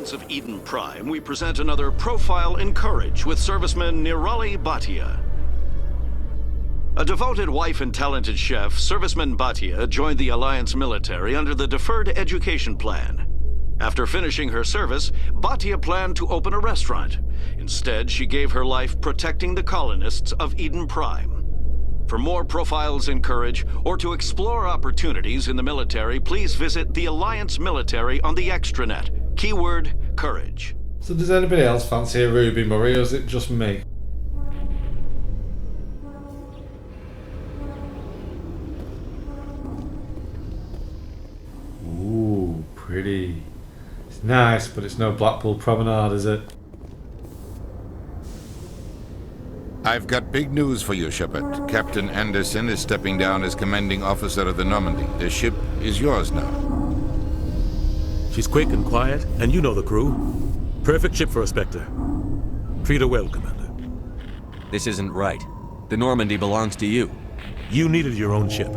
Alliance of Eden Prime, we present another Profile in Courage with serviceman Nirali Bhatia. A devoted wife and talented chef, serviceman Bhatia joined the Alliance military under the Deferred Education Plan. After finishing her service, Bhatia planned to open a restaurant. Instead, she gave her life protecting the colonists of Eden Prime. For more Profiles in Courage, or to explore opportunities in the military, please visit the Alliance Military on the extranet. Keyword, courage. So does anybody else fancy a Ruby Murray, or is it just me? Ooh, pretty. It's nice, but it's no Blackpool Promenade, is it? I've got big news for you, Shepard. Captain Anderson is stepping down as commanding officer of the Normandy. The ship is yours now. She's quick and quiet, and you know the crew. Perfect ship for a Spectre. Treat her well, Commander. This isn't right. The Normandy belongs to you. You needed your own ship.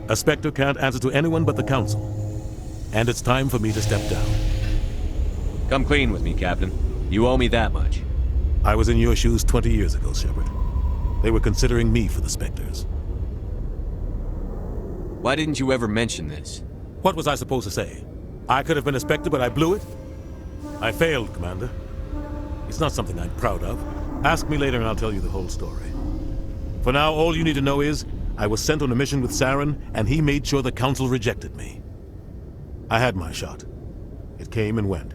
A Spectre can't answer to anyone but the Council. And it's time for me to step down. Come clean with me, Captain. You owe me that much. I was in your shoes 20 years ago, Shepard. They were considering me for the Spectres. Why didn't you ever mention this? What was I supposed to say? I could have been a Spectre, but I blew it? I failed, Commander. It's not something I'm proud of. Ask me later and I'll tell you the whole story. For now, all you need to know is, I was sent on a mission with Saren, and he made sure the Council rejected me. I had my shot. It came and went.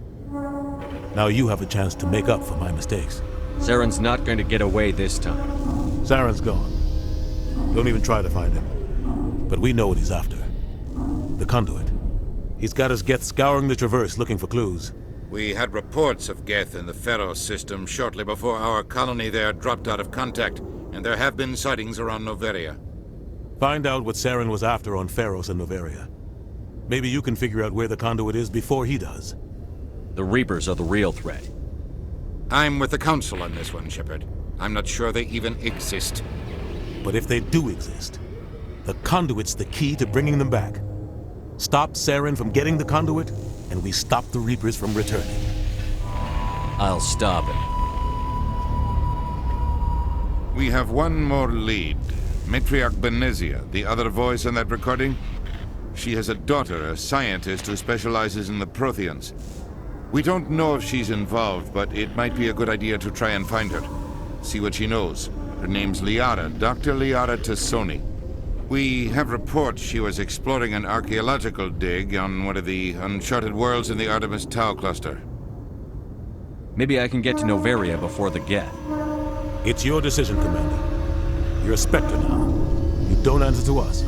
Now you have a chance to make up for my mistakes. Saren's not going to get away this time. Saren's gone. Don't even try to find him. But we know what he's after. The conduit. He's got his Geth scouring the Traverse looking for clues. We had reports of Geth in the Pharaoh system shortly before our colony there dropped out of contact, and there have been sightings around Noveria. Find out what Saren was after on Pharos and Noveria. Maybe you can figure out where the conduit is before he does. The Reapers are the real threat. I'm with the Council on this one, Shepard. I'm not sure they even exist. But if they do exist, the conduit's the key to bringing them back. Stop Saren from getting the conduit, and we stop the Reapers from returning. I'll stop it. We have one more lead. Matriarch Benezia, the other voice on that recording. She has a daughter, a scientist who specializes in the Protheans. We don't know if she's involved, but it might be a good idea to try and find her. See what she knows. Her name's Liara, Dr. Liara Tassoni. We have reports she was exploring an archaeological dig on one of the uncharted worlds in the Artemis Tau cluster. Maybe I can get to Noveria before the Geth. It's your decision, Commander. You're a Spectre now. You don't answer to us.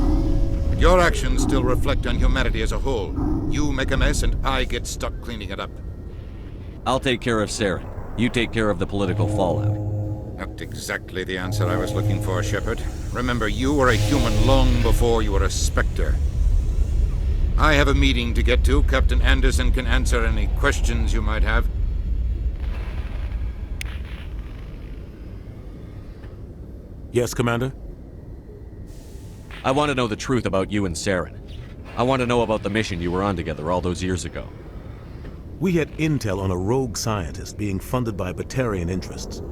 But your actions still reflect on humanity as a whole. You make a mess and I get stuck cleaning it up. I'll take care of Saren. You take care of the political fallout. Not exactly the answer I was looking for, Shepard. Remember, you were a human long before you were a Spectre. I have a meeting to get to. Captain Anderson can answer any questions you might have. Yes, Commander? I want to know the truth about you and Saren. I want to know about the mission you were on together all those years ago. We had intel on a rogue scientist being funded by Batarian interests.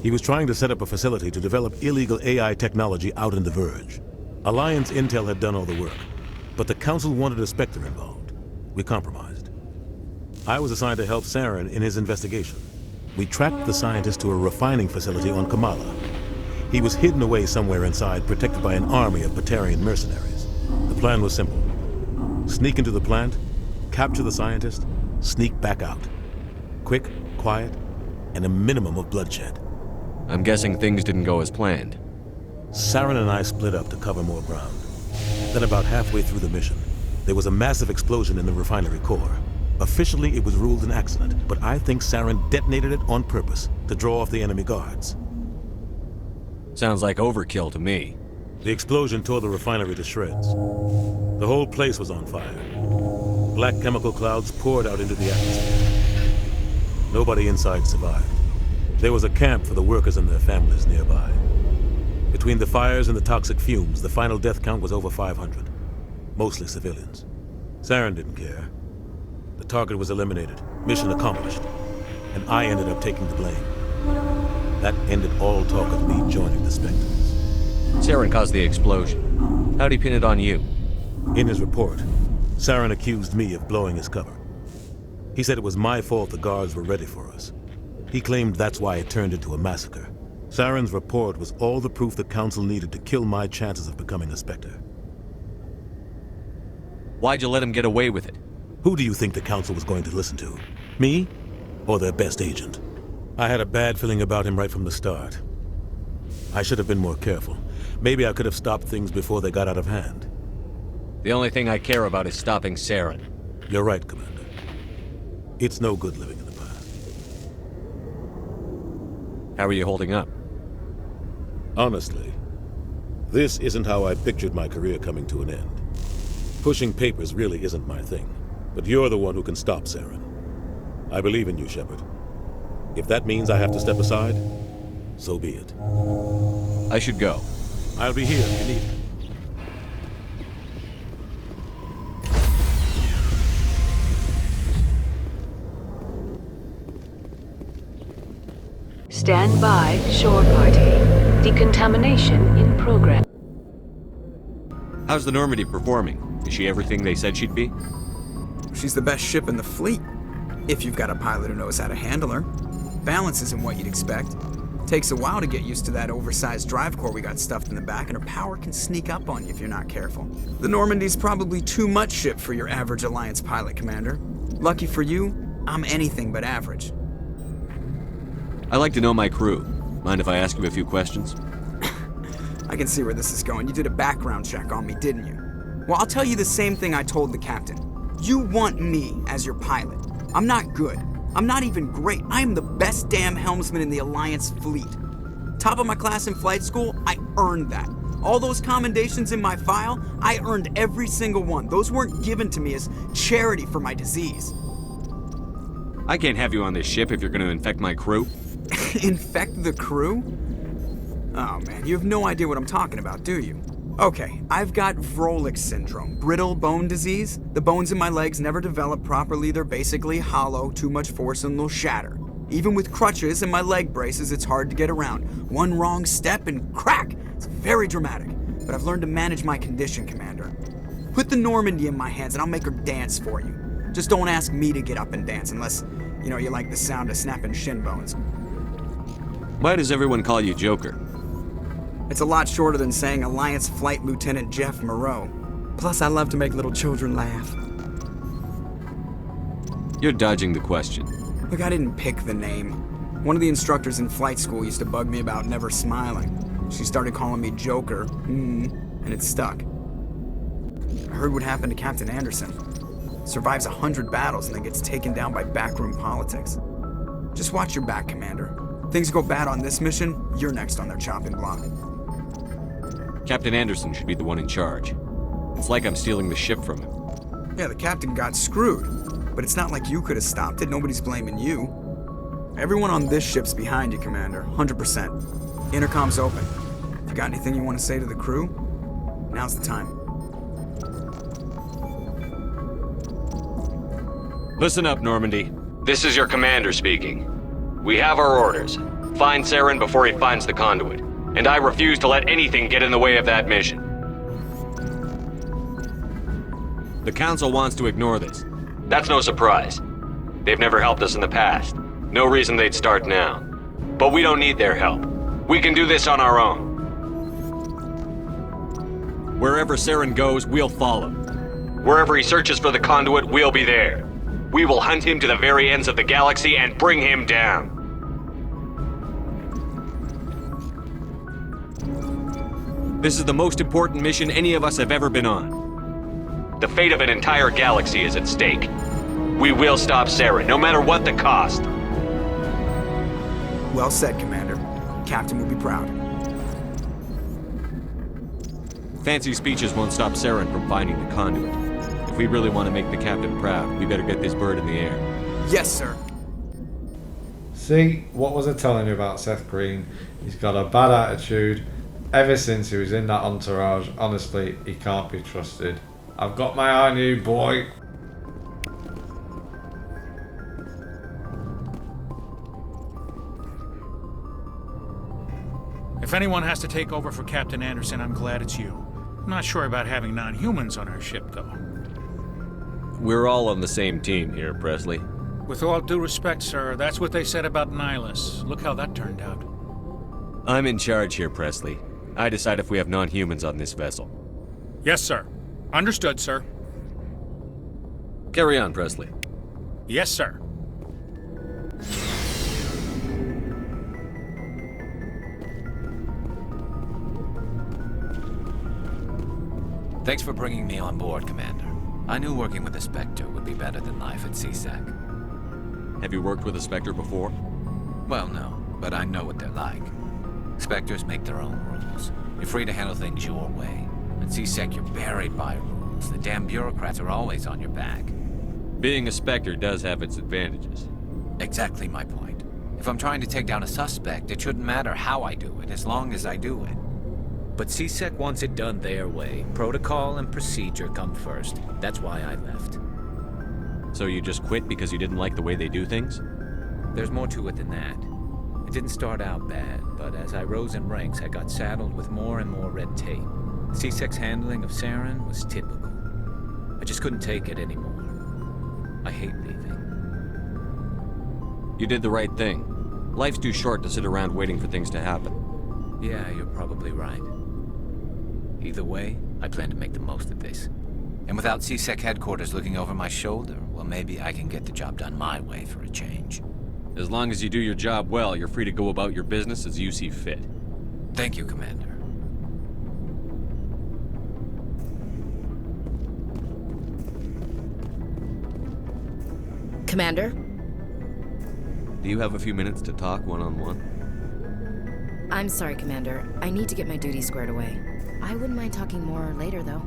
He was trying to set up a facility to develop illegal AI technology out in the Verge. Alliance intel had done all the work, but the Council wanted a Spectre involved. We compromised. I was assigned to help Saren in his investigation. We tracked the scientist to a refining facility on Kamala. He was hidden away somewhere inside, protected by an army of Batarian mercenaries. The plan was simple. Sneak into the plant, capture the scientist, sneak back out. Quick, quiet, and a minimum of bloodshed. I'm guessing things didn't go as planned. Saren and I split up to cover more ground. Then about halfway through the mission, there was a massive explosion in the refinery core. Officially, it was ruled an accident, but I think Saren detonated it on purpose to draw off the enemy guards. Sounds like overkill to me. The explosion tore the refinery to shreds. The whole place was on fire. Black chemical clouds poured out into the atmosphere. Nobody inside survived. There was a camp for the workers and their families nearby. Between the fires and the toxic fumes, the final death count was over 500. Mostly civilians. Saren didn't care. The target was eliminated, Mission accomplished. And I ended up taking the blame. That ended all talk of me joining the Spectres. Saren caused the explosion. How'd he pin it on you? In his report, Saren accused me of blowing his cover. He said it was my fault the guards were ready for us. He claimed that's why it turned into a massacre. Saren's report was all the proof the Council needed to kill my chances of becoming a Spectre. Why'd you let him get away with it? Who do you think the Council was going to listen to? Me? Or their best agent? I had a bad feeling about him right from the start. I should have been more careful. Maybe I could have stopped things before they got out of hand. The only thing I care about is stopping Saren. You're right, Commander. It's no good living in the past. How are you holding up? Honestly, this isn't how I pictured my career coming to an end. Pushing papers really isn't my thing, but you're the one who can stop Saren. I believe in you, Shepard. If that means I have to step aside, so be it. I should go. I'll be here if you need me. Stand by, shore party. Decontamination in progress. How's the Normandy performing? Is she everything they said she'd be? She's the best ship in the fleet, if you've got a pilot who knows how to handle her. Balance isn't what you'd expect. Takes a while to get used to that oversized drive core we got stuffed in the back, and her power can sneak up on you if you're not careful. The Normandy's probably too much ship for your average Alliance pilot, Commander. Lucky for you, I'm anything but average. I like to know my crew. Mind if I ask you a few questions? I can see where this is going. You did a background check on me, didn't you? Well, I'll tell you the same thing I told the captain. You want me as your pilot. I'm not good. I'm not even great. I am the best damn helmsman in the Alliance fleet. Top of my class in flight school, I earned that. All those commendations in my file, I earned every single one. Those weren't given to me as charity for my disease. I can't have you on this ship if you're going to infect my crew. Infect the crew? Oh man, you have no idea what I'm talking about, do you? Okay, I've got Vrolik syndrome, brittle bone disease. The bones in my legs never develop properly. They're basically hollow, too much force and they'll shatter. Even with crutches and my leg braces, it's hard to get around. One wrong step and crack! It's very dramatic, but I've learned to manage my condition, Commander. Put the Normandy in my hands and I'll make her dance for you. Just don't ask me to get up and dance unless, you like the sound of snapping shin bones. Why does everyone call you Joker? It's a lot shorter than saying Alliance Flight Lieutenant Jeff Moreau. Plus, I love to make little children laugh. You're dodging the question. Look, I didn't pick the name. One of the instructors in flight school used to bug me about never smiling. She started calling me Joker, and it stuck. I heard what happened to Captain Anderson. Survives 100 battles and then gets taken down by backroom politics. Just watch your back, Commander. Things go bad on this mission, you're next on their chopping block. Captain Anderson should be the one in charge. It's like I'm stealing the ship from him. Yeah, the captain got screwed, but it's not like you could have stopped it. Nobody's blaming you. Everyone on this ship's behind you, Commander, 100%. Intercom's open. If you got anything you want to say to the crew, now's the time. Listen up, Normandy. This is your commander speaking. We have our orders. Find Saren before he finds the conduit. And I refuse to let anything get in the way of that mission. The Council wants to ignore this. That's no surprise. They've never helped us in the past. No reason they'd start now. But we don't need their help. We can do this on our own. Wherever Saren goes, we'll follow. Wherever he searches for the conduit, we'll be there. We will hunt him to the very ends of the galaxy and bring him down. This is the most important mission any of us have ever been on. The fate of an entire galaxy is at stake. We will stop Saren, no matter what the cost. Well said, Commander. Captain will be proud. Fancy speeches won't stop Saren from finding the conduit. If we really want to make the captain proud, we better get this bird in the air. Yes, sir. See, what was I telling you about Seth Green? He's got a bad attitude. Ever since he was in that entourage, honestly, he can't be trusted. I've got my eye on you, boy. If anyone has to take over for Captain Anderson, I'm glad it's you. I'm not sure about having non-humans on our ship, though. We're all on the same team here, Presley. With all due respect, sir, that's what they said about Nihilus. Look how that turned out. I'm in charge here, Presley. I decide if we have non-humans on this vessel. Yes, sir. Understood, sir. Carry on, Presley. Yes, sir. Thanks for bringing me on board, Commander. I knew working with a Spectre would be better than life at CSEC. Have you worked with a Spectre before? Well, no, but I know what they're like. Spectres make their own rules. You're free to handle things your way. At CSEC, you're buried by rules. The damn bureaucrats are always on your back. Being a Spectre does have its advantages. Exactly my point. If I'm trying to take down a suspect, it shouldn't matter how I do it, as long as I do it. But CSEC wants it done their way. Protocol and procedure come first. That's why I left. So you just quit because you didn't like the way they do things? There's more to it than that. It didn't start out bad, but as I rose in ranks, I got saddled with more and more red tape. CSEC's handling of Saren was typical. I just couldn't take it anymore. I hate leaving. You did the right thing. Life's too short to sit around waiting for things to happen. Yeah, you're probably right. Either way, I plan to make the most of this. And without CSEC headquarters looking over my shoulder, well, maybe I can get the job done my way for a change. As long as you do your job well, you're free to go about your business as you see fit. Thank you, Commander. Commander? Do you have a few minutes to talk one-on-one? I'm sorry, Commander. I need to get my duties squared away. I wouldn't mind talking more later, though.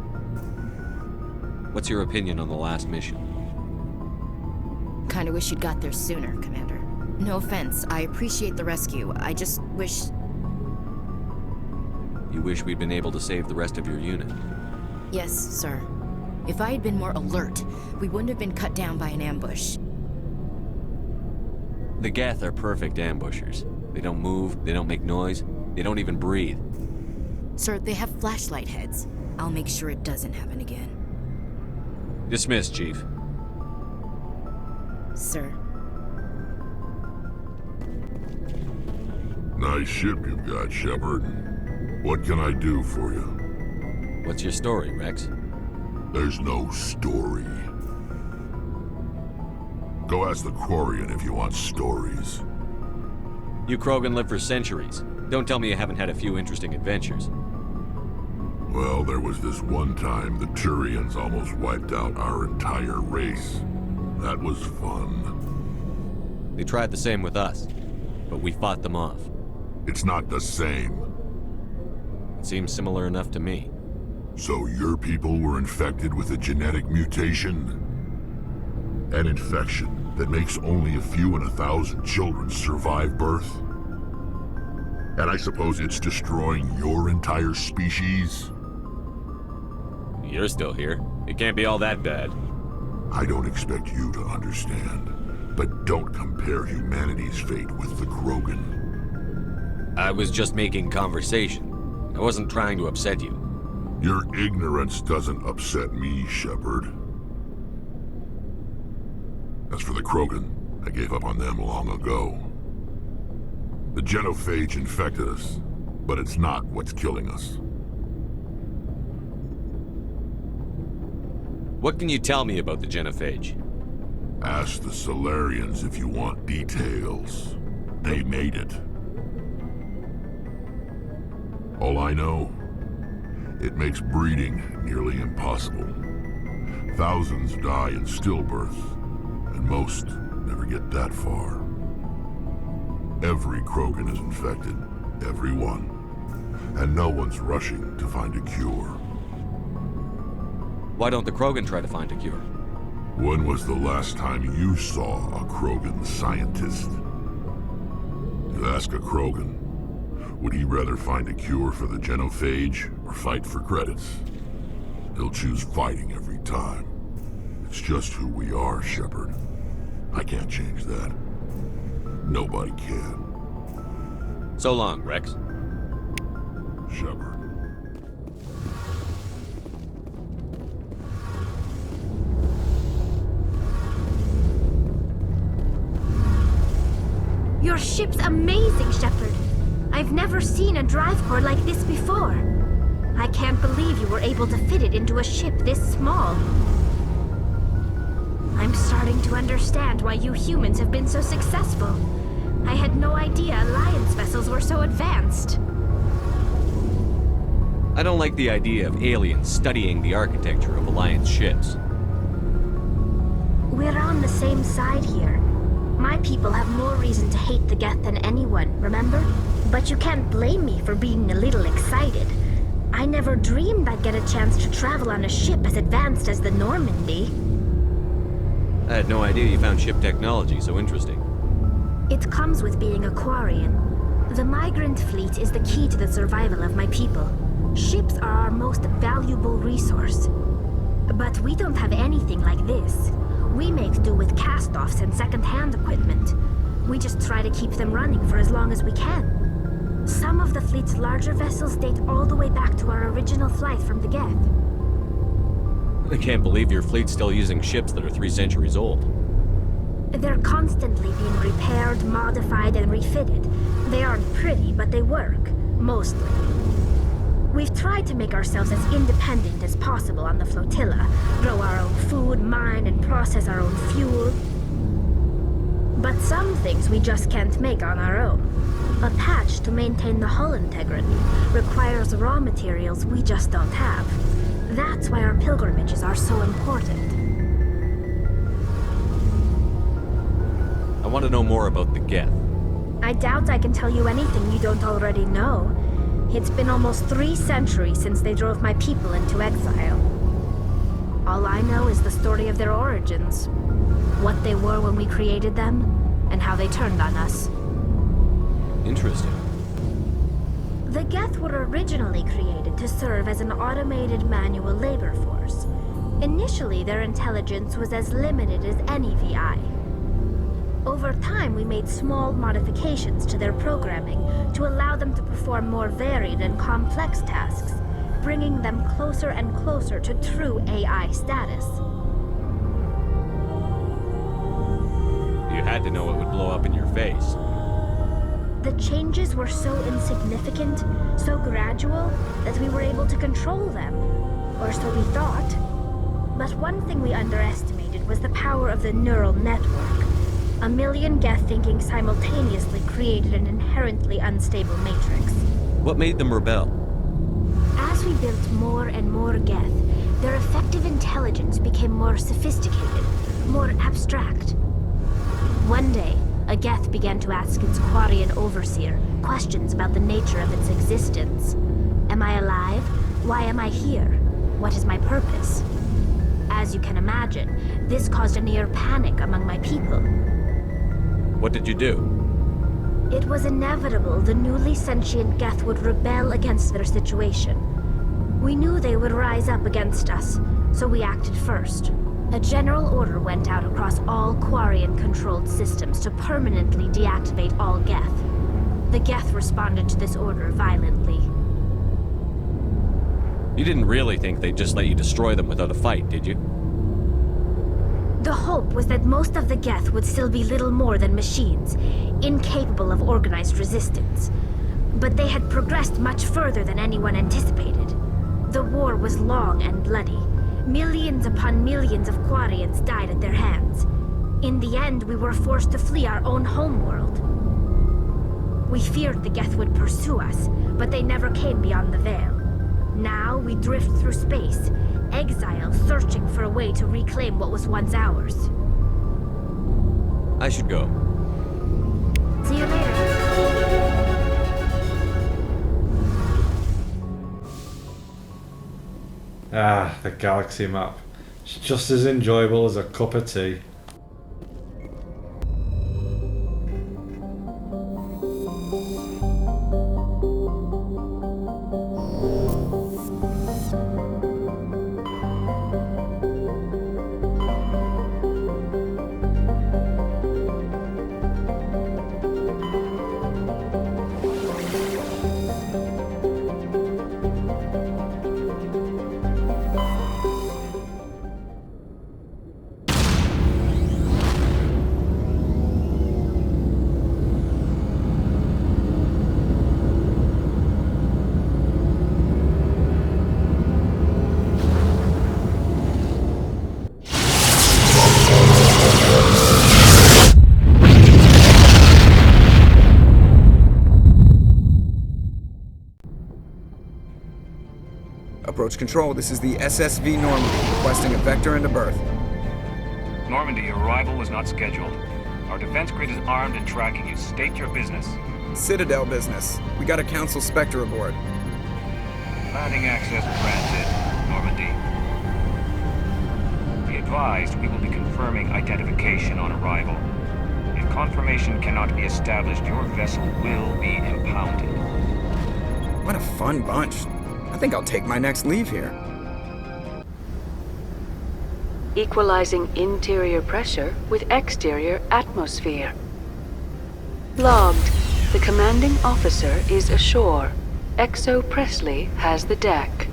What's your opinion on the last mission? Kinda wish you'd got there sooner, Commander. No offense, I appreciate the rescue. I just wish... You wish we'd been able to save the rest of your unit? Yes, sir. If I had been more alert, we wouldn't have been cut down by an ambush. The Geth are perfect ambushers. They don't move, they don't make noise, they don't even breathe. Sir, they have flashlight heads. I'll make sure it doesn't happen again. Dismissed, Chief. Sir. Nice ship you've got, Shepard. What can I do for you? What's your story, Rex? There's no story. Go ask the Quarian if you want stories. You Krogan live for centuries. Don't tell me you haven't had a few interesting adventures. Well, there was this one time the Turians almost wiped out our entire race. That was fun. They tried the same with us, but we fought them off. It's not the same. It seems similar enough to me. So your people were infected with a genetic mutation? An infection that makes only a few in 1,000 children survive birth? And I suppose it's destroying your entire species? You're still here. It can't be all that bad. I don't expect you to understand, but don't compare humanity's fate with the Krogan. I was just making conversation. I wasn't trying to upset you. Your ignorance doesn't upset me, Shepard. As for the Krogan, I gave up on them long ago. The genophage infected us, but it's not what's killing us. What can you tell me about the genophage? Ask the Solarians if you want details. They made it. All I know, it makes breeding nearly impossible. Thousands die in stillbirth, and most never get that far. Every Krogan is infected, every one, and no one's rushing to find a cure. Why don't the Krogan try to find a cure? When was the last time you saw a Krogan scientist? You ask a Krogan, would he rather find a cure for the genophage or fight for credits? He'll choose fighting every time. It's just who we are, Shepard. I can't change that. Nobody can. So long, Rex. Shepard. Your ship's amazing, Shepard. I've never seen a drive core like this before. I can't believe you were able to fit it into a ship this small. I'm starting to understand why you humans have been so successful. I had no idea Alliance vessels were so advanced. I don't like the idea of aliens studying the architecture of Alliance ships. We're on the same side here. My people have more reason to hate the Geth than anyone, remember? But you can't blame me for being a little excited. I never dreamed I'd get a chance to travel on a ship as advanced as the Normandy. I had no idea you found ship technology so interesting. It comes with being a Quarian. The migrant fleet is the key to the survival of my people. Ships are our most valuable resource. But we don't have anything like this. We make do with cast-offs and second-hand equipment. We just try to keep them running for as long as we can. Some of the fleet's larger vessels date all the way back to our original flight from the Geth. I can't believe your fleet's still using ships that are 3 centuries old. They're constantly being repaired, modified, and refitted. They aren't pretty, but they work. Mostly. We've tried to make ourselves as independent as possible on the flotilla. Grow our own food, mine, and process our own fuel. But some things we just can't make on our own. A patch to maintain the hull integrity requires raw materials we just don't have. That's why our pilgrimages are so important. I want to know more about the Geth. I doubt I can tell you anything you don't already know. It's been almost 3 centuries since they drove my people into exile. All I know is the story of their origins. What they were when we created them, and how they turned on us. Interesting. The Geth were originally created to serve as an automated manual labor force. Initially, their intelligence was as limited as any VI. Over time, we made small modifications to their programming to allow them to perform more varied and complex tasks, bringing them closer and closer to true AI status. You had to know it would blow up in your face. The changes were so insignificant, so gradual, that we were able to control them. Or so we thought. But one thing we underestimated was the power of the neural network. 1 million Geth thinking simultaneously created an inherently unstable matrix. What made them rebel? As we built more and more Geth, their effective intelligence became more sophisticated, more abstract. One day, a Geth began to ask its Quarian overseer questions about the nature of its existence. Am I alive? Why am I here? What is my purpose? As you can imagine, this caused a near panic among my people. What did you do? It was inevitable the newly sentient Geth would rebel against their situation. We knew they would rise up against us, so we acted first. A general order went out across all Quarian-controlled systems to permanently deactivate all Geth. The Geth responded to this order violently. You didn't really think they'd just let you destroy them without a fight, did you? The hope was that most of the Geth would still be little more than machines, incapable of organized resistance. But they had progressed much further than anyone anticipated. The war was long and bloody. Millions upon millions of Quarians died at their hands. In the end, we were forced to flee our own homeworld. We feared the Geth would pursue us, but they never came beyond the Veil. Now we drift through space, exile, searching for a way to reclaim what was once ours. I should go. See you later. Ah, the galaxy map. It's just as enjoyable as a cup of tea. Approach control, this is the SSV Normandy, requesting a vector and a berth. Normandy, your arrival was not scheduled. Our defense grid is armed and tracking you. State your business. Citadel business. We got a Council Spectre aboard. Landing access granted, Normandy. Be advised, we will be confirming identification on arrival. If confirmation cannot be established, your vessel will be impounded. What a fun bunch. I think I'll take my next leave here. Equalizing interior pressure with exterior atmosphere. Logged. The commanding officer is ashore. Exo Presley has the deck.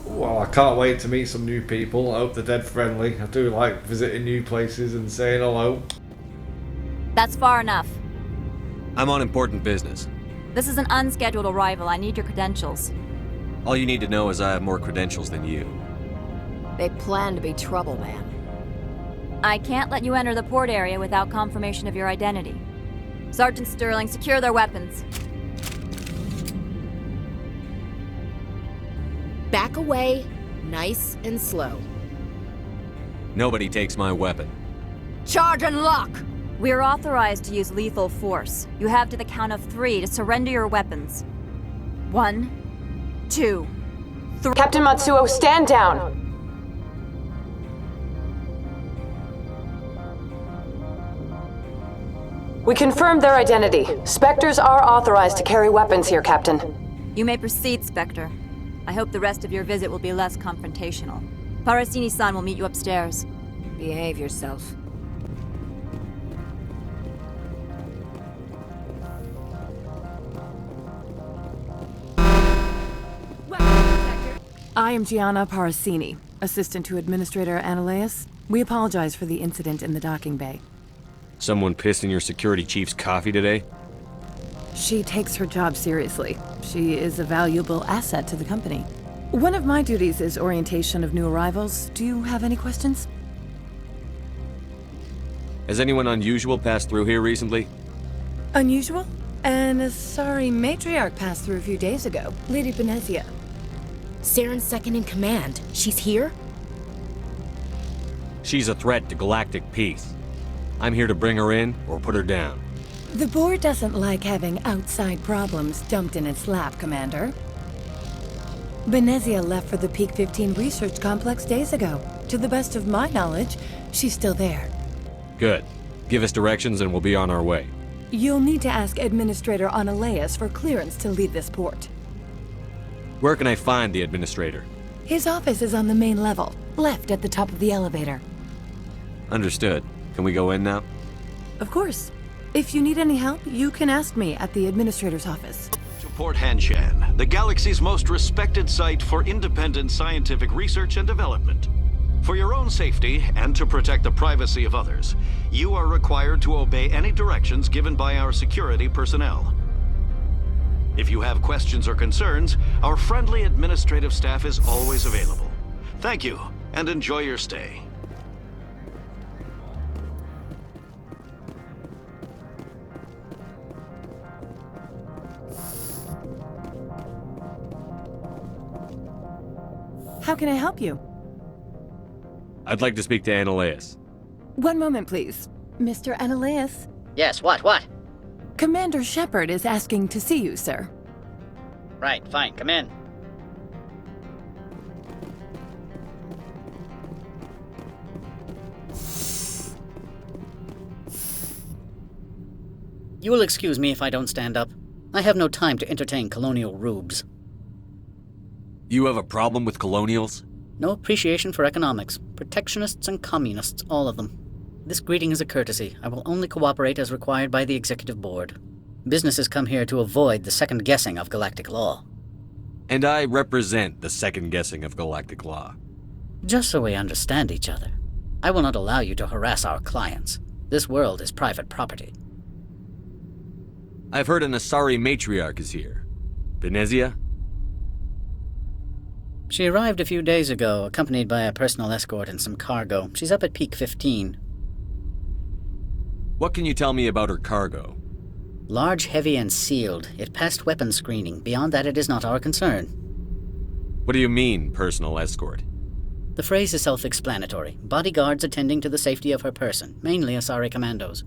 Well, I can't wait to meet some new people. I hope they're dead friendly. I do like visiting new places and saying hello. That's far enough. I'm on important business. This is an unscheduled arrival. I need your credentials. All you need to know is I have more credentials than you. They plan to be trouble, man. I can't let you enter the port area without confirmation of your identity. Sergeant Sterling, secure their weapons. Back away, nice and slow. Nobody takes my weapon. Charge and lock! We are authorized to use lethal force. You have to the count of 3 to surrender your weapons. 1, 2, 3. Captain Matsuo, stand down! We confirmed their identity. Spectres are authorized to carry weapons here, Captain. You may proceed, Spectre. I hope the rest of your visit will be less confrontational. Parasini-san will meet you upstairs. Behave yourself. I am Gianna Parasini, assistant to Administrator Analeas. We apologize for the incident in the docking bay. Someone pissed in your security chief's coffee today? She takes her job seriously. She is a valuable asset to the company. One of my duties is orientation of new arrivals. Do you have any questions? Has anyone unusual passed through here recently? Unusual? And a sorry matriarch passed through a few days ago. Lady Benezia. Saren's second in command. She's here? She's a threat to galactic peace. I'm here to bring her in or put her down. The board doesn't like having outside problems dumped in its lap, Commander. Benezia left for the Peak 15 research complex days ago. To the best of my knowledge, she's still there. Good. Give us directions and we'll be on our way. You'll need to ask Administrator Analeas for clearance to leave this port. Where can I find the Administrator? His office is on the main level, left at the top of the elevator. Understood. Can we go in now? Of course. If you need any help, you can ask me at the Administrator's office. To Port Hanshan, the galaxy's most respected site for independent scientific research and development. For your own safety and to protect the privacy of others, you are required to obey any directions given by our security personnel. If you have questions or concerns, our friendly administrative staff is always available. Thank you, and enjoy your stay. How can I help you? I'd like to speak to Analeas. One moment, please. Mr. Analeas? Yes, what? Commander Shepard is asking to see you, sir. Right, fine, come in. You will excuse me if I don't stand up. I have no time to entertain colonial rubes. You have a problem with colonials? No appreciation for economics. Protectionists and communists, all of them. This greeting is a courtesy. I will only cooperate as required by the Executive Board. Businesses come here to avoid the second guessing of galactic law. And I represent the second guessing of galactic law. Just so we understand each other, I will not allow you to harass our clients. This world is private property. I've heard an Asari matriarch is here. Benezia? She arrived a few days ago, accompanied by a personal escort and some cargo. She's up at Peak 15. What can you tell me about her cargo? Large, heavy, and sealed. It passed weapons screening. Beyond that, it is not our concern. What do you mean, personal escort? The phrase is self-explanatory. Bodyguards attending to the safety of her person, mainly Asari commandos.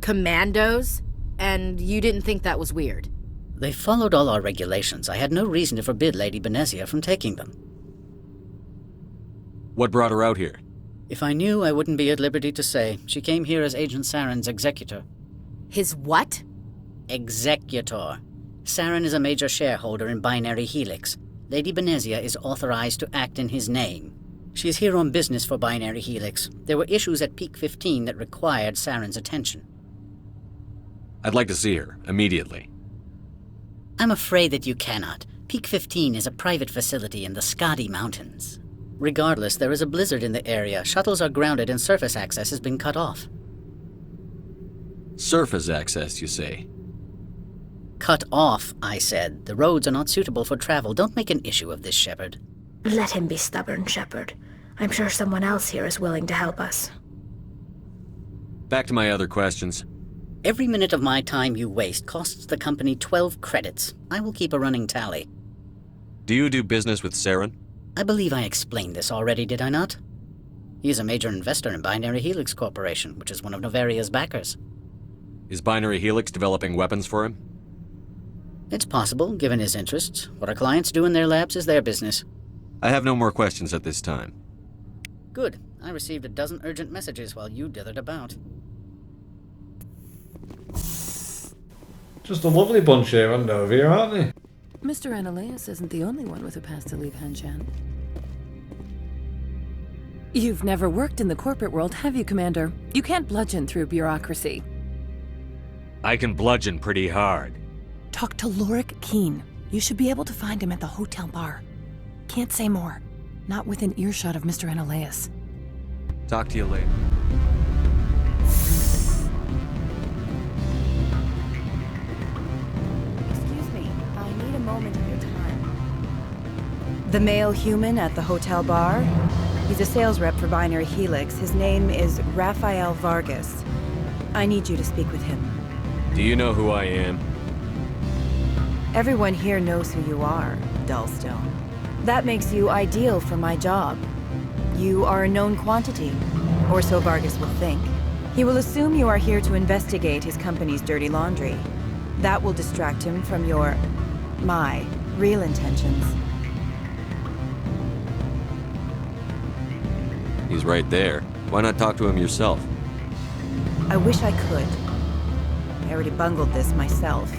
Commandos? And you didn't think that was weird? They followed all our regulations. I had no reason to forbid Lady Benezia from taking them. What brought her out here? If I knew, I wouldn't be at liberty to say. She came here as Agent Saren's executor. His what? Executor. Saren is a major shareholder in Binary Helix. Lady Benezia is authorized to act in his name. She is here on business for Binary Helix. There were issues at Peak 15 that required Saren's attention. I'd like to see her, immediately. I'm afraid that you cannot. Peak 15 is a private facility in the Skadi Mountains. Regardless, there is a blizzard in the area. Shuttles are grounded and surface access has been cut off. Surface access, you say? Cut off, I said. The roads are not suitable for travel. Don't make an issue of this, Shepard. Let him be stubborn, Shepard. I'm sure someone else here is willing to help us. Back to my other questions. Every minute of my time you waste costs the company 12 credits. I will keep a running tally. Do you do business with Saren? I believe I explained this already, did I not? He is a major investor in Binary Helix Corporation, which is one of Noveria's backers. Is Binary Helix developing weapons for him? It's possible, given his interests. What our clients do in their labs is their business. I have no more questions at this time. Good. I received a dozen urgent messages while you dithered about. Just a lovely bunch here on Noveria, aren't they? Mr. Ananias isn't the only one with a past to leave Hanshan. You've never worked in the corporate world, have you, Commander? You can't bludgeon through bureaucracy. I can bludgeon pretty hard. Talk to Lorik Keen. You should be able to find him at the hotel bar. Can't say more. Not within earshot of Mr. Ananias. Talk to you later. Moment of your time. The male human at the hotel bar? He's a sales rep for Binary Helix. His name is Rafael Vargas. I need you to speak with him. Do you know who I am? Everyone here knows who you are, Dullstone. That makes you ideal for my job. You are a known quantity, or so Vargas will think. He will assume you are here to investigate his company's dirty laundry. That will distract him from my real intentions. He's right there. Why not talk to him yourself? I wish I could. I already bungled this myself.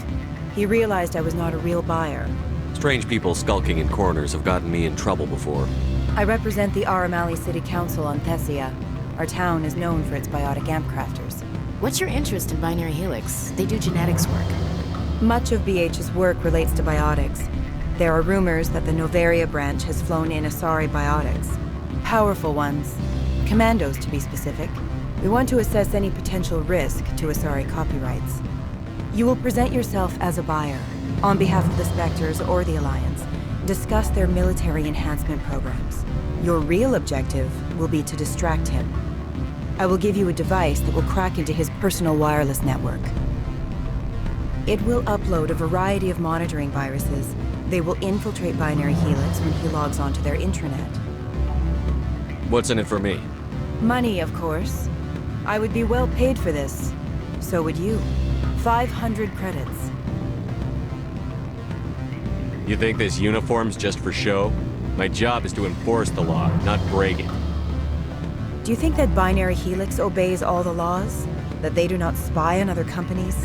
He realized I was not a real buyer. Strange people skulking in corners have gotten me in trouble before. I represent the Aramali City Council on Thessia. Our town is known for its biotic amp crafters. What's your interest in Binary Helix? They do genetics work. Much of BH's work relates to biotics. There are rumors that the Noveria branch has flown in Asari biotics. Powerful ones. Commandos, to be specific. We want to assess any potential risk to Asari copyrights. You will present yourself as a buyer, on behalf of the Spectres or the Alliance. Discuss their military enhancement programs. Your real objective will be to distract him. I will give you a device that will crack into his personal wireless network. It will upload a variety of monitoring viruses. They will infiltrate Binary Helix when he logs onto their intranet. What's in it for me? Money, of course. I would be well paid for this. So would you. 500 credits. You think this uniform's just for show? My job is to enforce the law, not break it. Do you think that Binary Helix obeys all the laws? That they do not spy on other companies?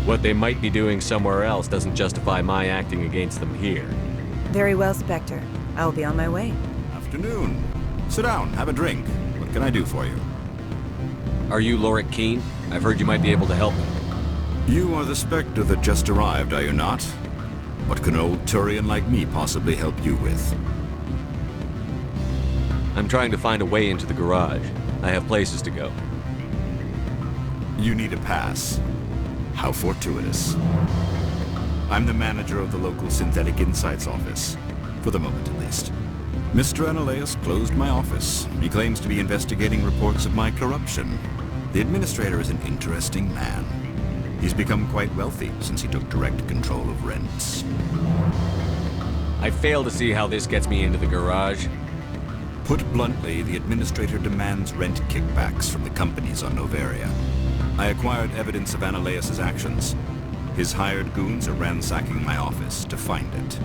What they might be doing somewhere else doesn't justify my acting against them here. Very well, Spectre. I will be on my way. Afternoon. Sit down, have a drink. What can I do for you? Are you Lorik Keen? I've heard you might be able to help me. You are the Spectre that just arrived, are you not? What can an old Turian like me possibly help you with? I'm trying to find a way into the garage. I have places to go. You need a pass. How fortuitous. I'm the manager of the local Synthetic Insights office. For the moment, at least. Mr. Ananias closed my office. He claims to be investigating reports of my corruption. The administrator is an interesting man. He's become quite wealthy since he took direct control of rents. I fail to see how this gets me into the garage. Put bluntly, the administrator demands rent kickbacks from the companies on Noveria. I acquired evidence of Ananias's actions. His hired goons are ransacking my office to find it.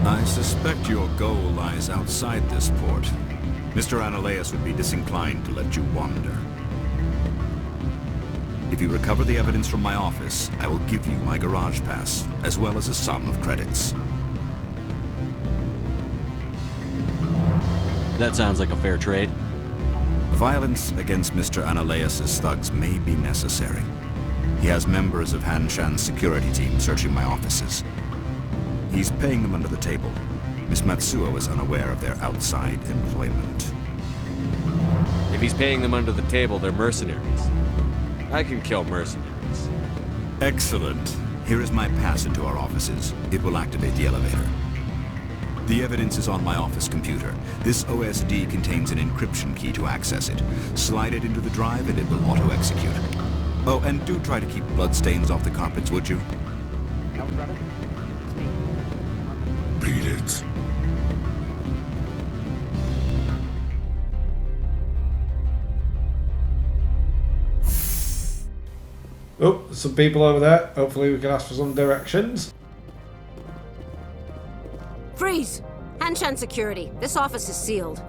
I suspect your goal lies outside this port. Mr. Ananias would be disinclined to let you wander. If you recover the evidence from my office, I will give you my garage pass, as well as a sum of credits. That sounds like a fair trade. Violence against Mr. Ananias' thugs may be necessary. He has members of Han Shan's security team searching my offices. He's paying them under the table. Miss Matsuo is unaware of their outside employment. If he's paying them under the table, they're mercenaries. I can kill mercenaries. Excellent. Here is my pass into our offices. It will activate the elevator. The evidence is on my office computer. This OSD contains an encryption key to access it. Slide it into the drive and it will auto-execute. Oh, and do try to keep bloodstains off the carpets, would you? No, brother. Beat it. Oh, some people over there. Hopefully we can ask for some directions. Freeze! Hanshan Security. This office is sealed.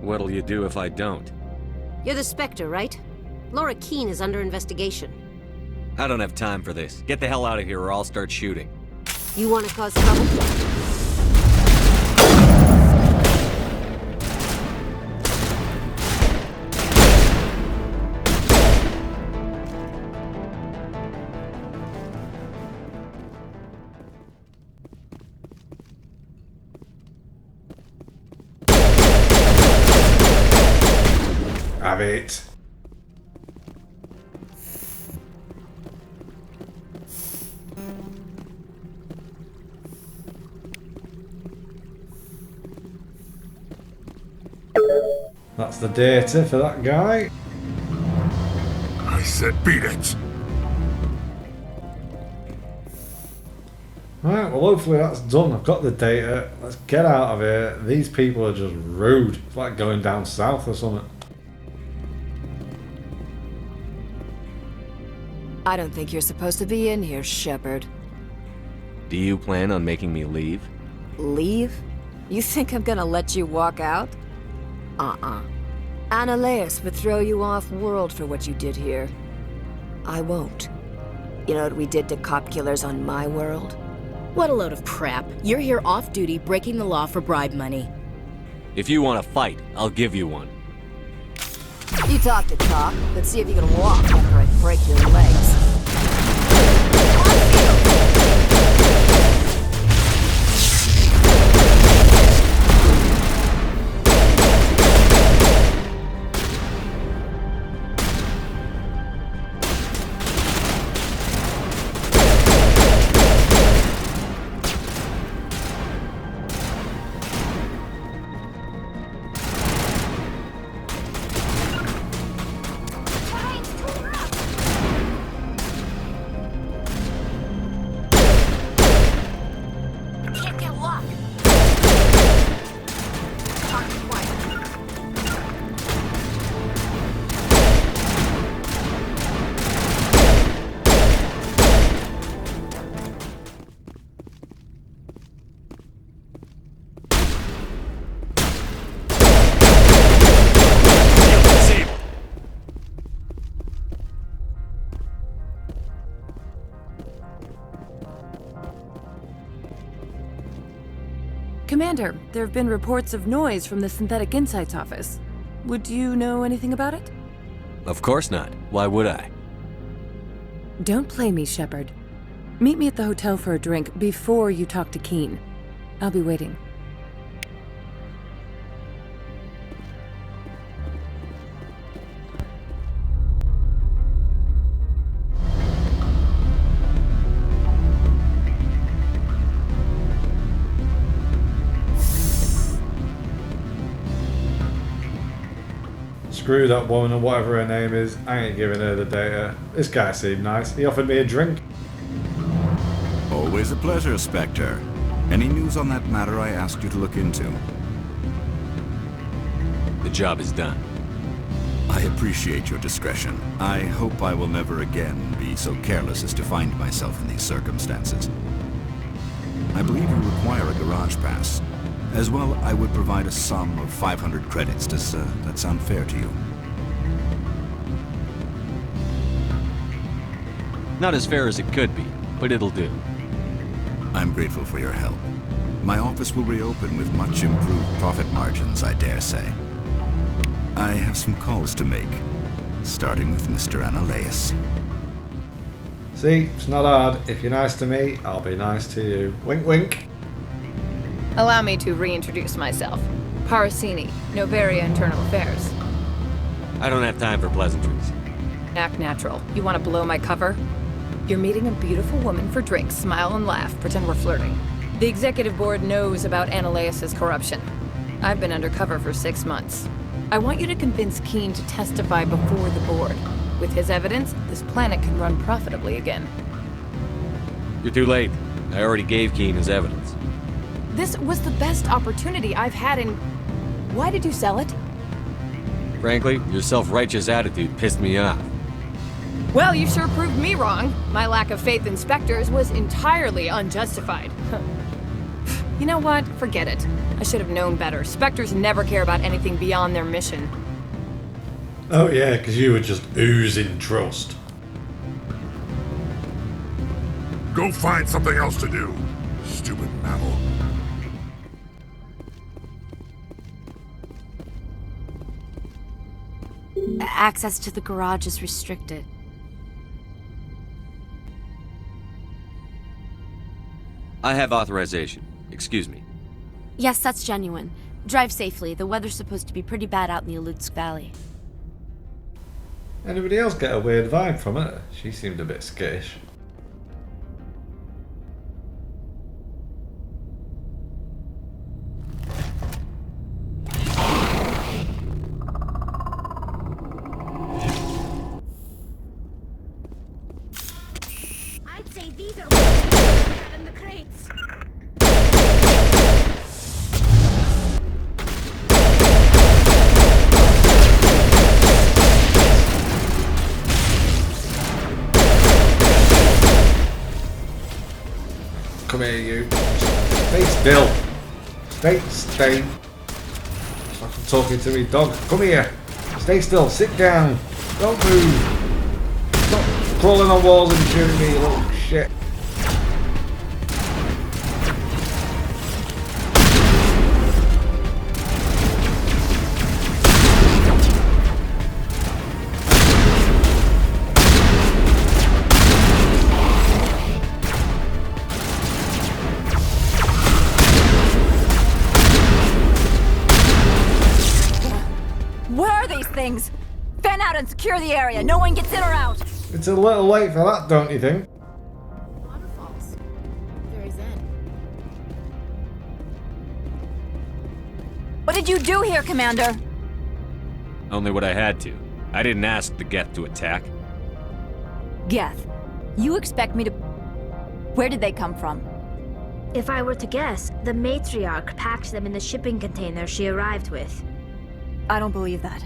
What'll you do if I don't? You're the Spectre, right? Laura Keene is under investigation. I don't have time for this. Get the hell out of here or I'll start shooting. You want to cause trouble? Have it. That's the data for that guy. I said beat it. Right, well hopefully that's done. I've got the data. Let's get out of here. These people are just rude. It's like going down south or something. I don't think you're supposed to be in here, Shepard. Do you plan on making me leave? Leave? You think I'm gonna let you walk out? Ananias would throw you off-world for what you did here. I won't. You know what we did to cop killers on my world? What a load of crap. You're here off-duty, breaking the law for bribe money. If you want to fight, I'll give you one. You talk the talk. Let's see if you can walk after I break your legs. Commander, there have been reports of noise from the Synthetic Insights office. Would you know anything about it? Of course not. Why would I? Don't play me, Shepard. Meet me at the hotel for a drink before you talk to Keene. I'll be waiting. Screw that woman or whatever her name is. I ain't giving her the data. This guy seemed nice. He offered me a drink. Always a pleasure, Spectre. Any news on that matter I asked you to look into? The job is done. I appreciate your discretion. I hope I will never again be so careless as to find myself in these circumstances. I believe you require a garage pass. As well, I would provide a sum of 500 credits. Does that sound fair to you? Not as fair as it could be, but it'll do. I'm grateful for your help. My office will reopen with much improved profit margins, I dare say. I have some calls to make, starting with Mr. Ananias. See, it's not hard. If you're nice to me, I'll be nice to you. Wink, wink. Allow me to reintroduce myself. Parasini, Noveria Internal Affairs. I don't have time for pleasantries. Act natural. You want to blow my cover? You're meeting a beautiful woman for drinks, smile and laugh, pretend we're flirting. The executive board knows about Ananias' corruption. I've been undercover for 6 months. I want you to convince Keene to testify before the board. With his evidence, this planet can run profitably again. You're too late. I already gave Keene his evidence. This was the best opportunity I've had in... Why did you sell it? Frankly, your self-righteous attitude pissed me off. Well, you sure proved me wrong. My lack of faith in Spectres was entirely unjustified. You know what? Forget it. I should have known better. Spectres never care about anything beyond their mission. Oh yeah, because you were just oozing trust. Go find something else to do, stupid mammal. Access to the garage is restricted. I have authorization. Excuse me. Yes, that's genuine. Drive safely. The weather's supposed to be pretty bad out in the Alutsk Valley. Anybody else get a weird vibe from her? She seemed a bit skittish. I'd say these are better than the crates. Come here, you. Stay still. Stay. It's like I'm talking to me dog. Come here. Stay still. Sit down. Don't move. Stop crawling on walls and shooting me, you little shit. Things. Fan out and secure the area. No one gets in or out. It's a little late for that, don't you think? Waterfalls. Very zen. What did you do here, Commander? Only what I had to. I didn't ask the Geth to attack. Geth, you expect me to... Where did they come from? If I were to guess, the Matriarch packed them in the shipping container she arrived with. I don't believe that.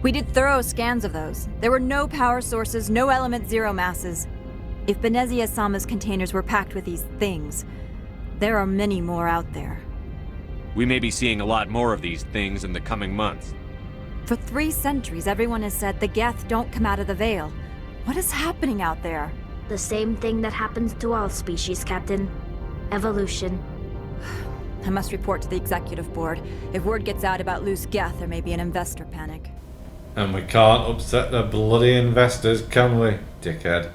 We did thorough scans of those. There were no power sources, no element zero masses. If Benezia Sama's containers were packed with these things, there are many more out there. We may be seeing a lot more of these things in the coming months. For 3 centuries, everyone has said the Geth don't come out of the Veil. What is happening out there? The same thing that happens to all species, Captain. Evolution. I must report to the executive board. If word gets out about loose Geth, there may be an investor panic. And we can't upset the bloody investors, can we, dickhead?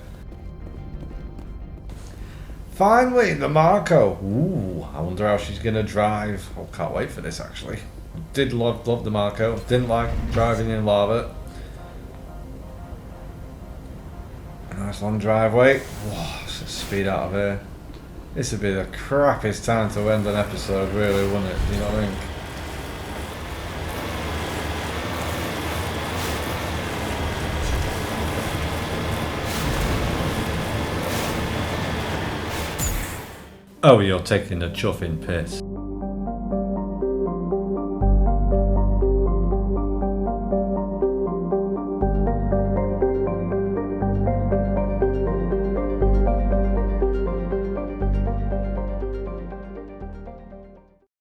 Finally, the Marco. Ooh, I wonder how she's gonna drive. Oh, can't wait for this, actually. Did love the Marco. Didn't like driving in lava. Nice long driveway. Whoa, let's just speed out of here. This would be the crappiest time to end an episode, really, wouldn't it? You know what I think? Oh, you're taking a chuffing piss.